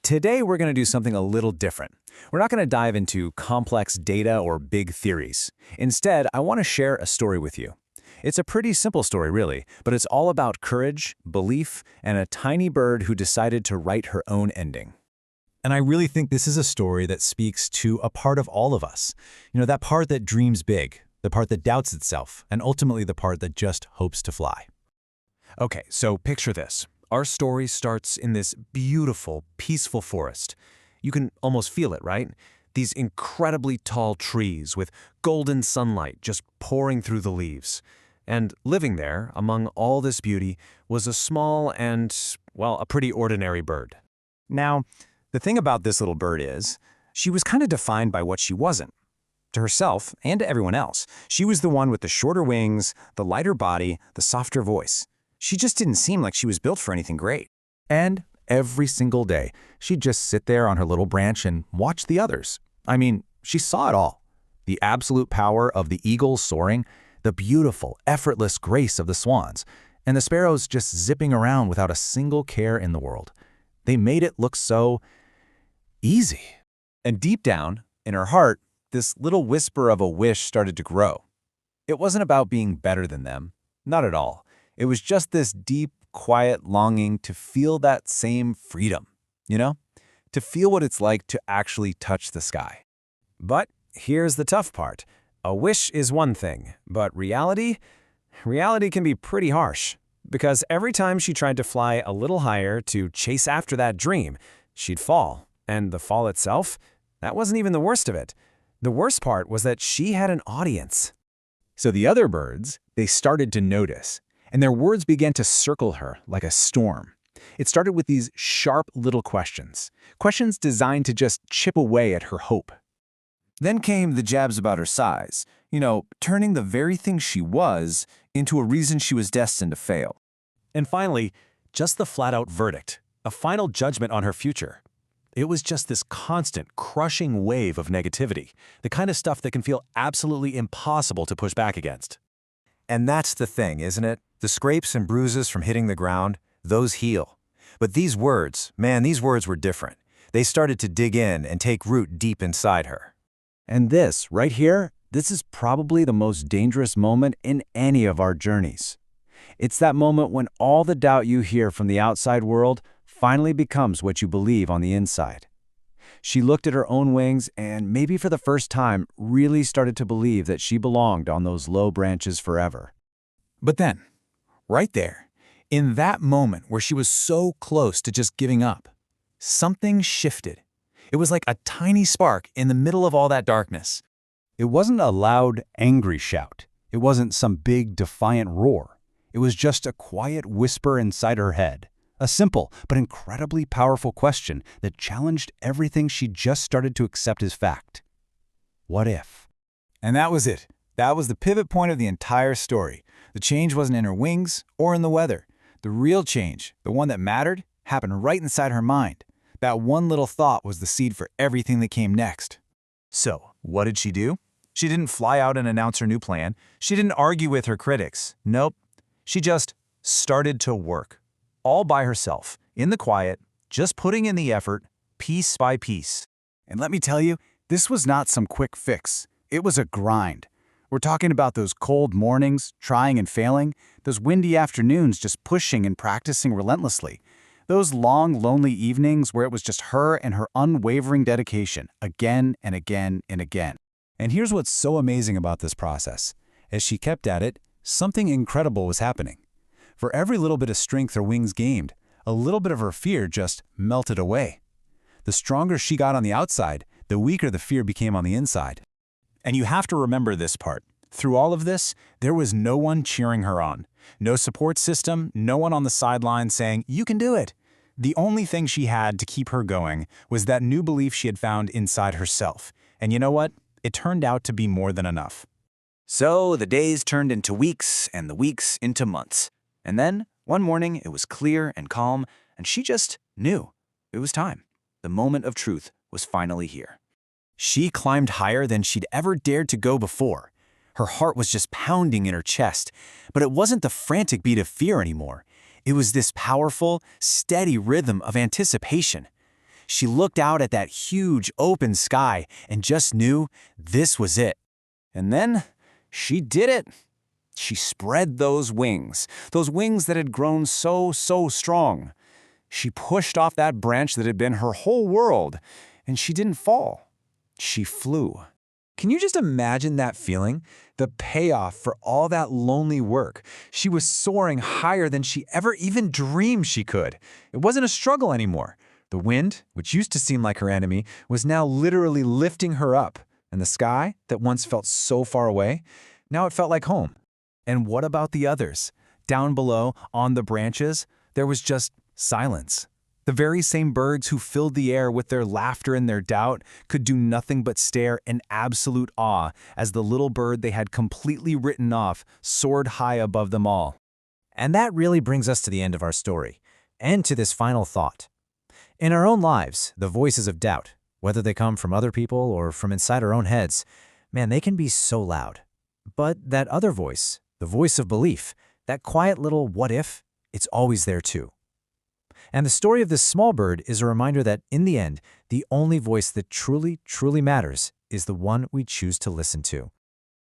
Today we're going to do something a little different. We're not going to dive into complex data or big theories. Instead, I want to share a story with you. It's a pretty simple story, really, but it's all about courage, belief, and a tiny bird who decided to write her own ending. And I really think this is a story that speaks to a part of all of us. That part that dreams big, the part that doubts itself, and ultimately the part that just hopes to fly. Okay, so picture this. Our story starts in this beautiful, peaceful forest. You can almost feel it, right? These incredibly tall trees with golden sunlight just pouring through the leaves. And living there, among all this beauty, was a small and, well, a pretty ordinary bird. Now, the thing about this little bird is, she was kind of defined by what she wasn't. To herself and to everyone else, she was the one with the shorter wings, the lighter body, the softer voice. She just didn't seem like she was built for anything great. And every single day, she'd just sit there on her little branch and watch the others. I mean, she saw it all. The absolute power of the eagles soaring, the beautiful, effortless grace of the swans, and the sparrows just zipping around without a single care in the world. They made it look so easy. And deep down, in her heart, this little whisper of a wish started to grow. It wasn't about being better than them, not at all. It was just this deep, quiet longing to feel that same freedom, to feel what it's like to actually touch the sky. But here's the tough part. A wish is one thing, but reality can be pretty harsh. Because every time she tried to fly a little higher to chase after that dream, she'd fall. And the fall itself, that wasn't even the worst of it. The worst part was that she had an audience. So the other birds, they started to notice, and their words began to circle her like a storm. It started with these sharp little questions designed to just chip away at her hope. Then came the jabs about her size, turning the very thing she was into a reason she was destined to fail. And finally, just the flat-out verdict, a final judgment on her future. It was just this constant, crushing wave of negativity, the kind of stuff that can feel absolutely impossible to push back against. And that's the thing, isn't it? The scrapes and bruises from hitting the ground, those heal. But these words were different. They started to dig in and take root deep inside her. And this, right here, this is probably the most dangerous moment in any of our journeys. It's that moment when all the doubt you hear from the outside world finally becomes what you believe on the inside. She looked at her own wings and, maybe for the first time, really started to believe that she belonged on those low branches forever. But then, right there, in that moment where she was so close to just giving up, something shifted. It was like a tiny spark in the middle of all that darkness. It wasn't a loud, angry shout. It wasn't some big, defiant roar. It was just a quiet whisper inside her head. A simple but incredibly powerful question that challenged everything she just started to accept as fact. What if? And that was it. That was the pivot point of the entire story. The change wasn't in her wings or in the weather. The real change, the one that mattered, happened right inside her mind. That one little thought was the seed for everything that came next. So, what did she do? She didn't fly out and announce her new plan. She didn't argue with her critics. Nope. She just started to work. All by herself, in the quiet, just putting in the effort, piece by piece. And let me tell you, this was not some quick fix. It was a grind. We're talking about those cold mornings, trying and failing, those windy afternoons just pushing and practicing relentlessly, those long, lonely evenings where it was just her and her unwavering dedication, again and again and again. And here's what's so amazing about this process. As she kept at it, something incredible was happening. For every little bit of strength her wings gained, a little bit of her fear just melted away. The stronger she got on the outside, the weaker the fear became on the inside. And you have to remember this part. Through all of this, there was no one cheering her on. No support system, no one on the sidelines saying, "You can do it." The only thing she had to keep her going was that new belief she had found inside herself. And you know what? It turned out to be more than enough. So the days turned into weeks and the weeks into months. And then, one morning, it was clear and calm, and she just knew. It was time. The moment of truth was finally here. She climbed higher than she'd ever dared to go before. Her heart was just pounding in her chest, but it wasn't the frantic beat of fear anymore. It was this powerful, steady rhythm of anticipation. She looked out at that huge open sky and just knew this was it. And then she did it. She spread those wings that had grown so strong. She pushed off that branch that had been her whole world, and she didn't fall. She flew. Can you just imagine that feeling? The payoff for all that lonely work. She was soaring higher than she ever even dreamed she could. It wasn't a struggle anymore. The wind, which used to seem like her enemy, was now literally lifting her up. And the sky, that once felt so far away, now it felt like home. And what about the others? Down below, on the branches, there was just silence. The very same birds who filled the air with their laughter and their doubt could do nothing but stare in absolute awe as the little bird they had completely written off soared high above them all. And that really brings us to the end of our story, and to this final thought. In our own lives, the voices of doubt, whether they come from other people or from inside our own heads, man, they can be so loud. But that other voice, the voice of belief, that quiet little what if, it's always there too. And the story of this small bird is a reminder that, in the end, the only voice that truly matters is the one we choose to listen to.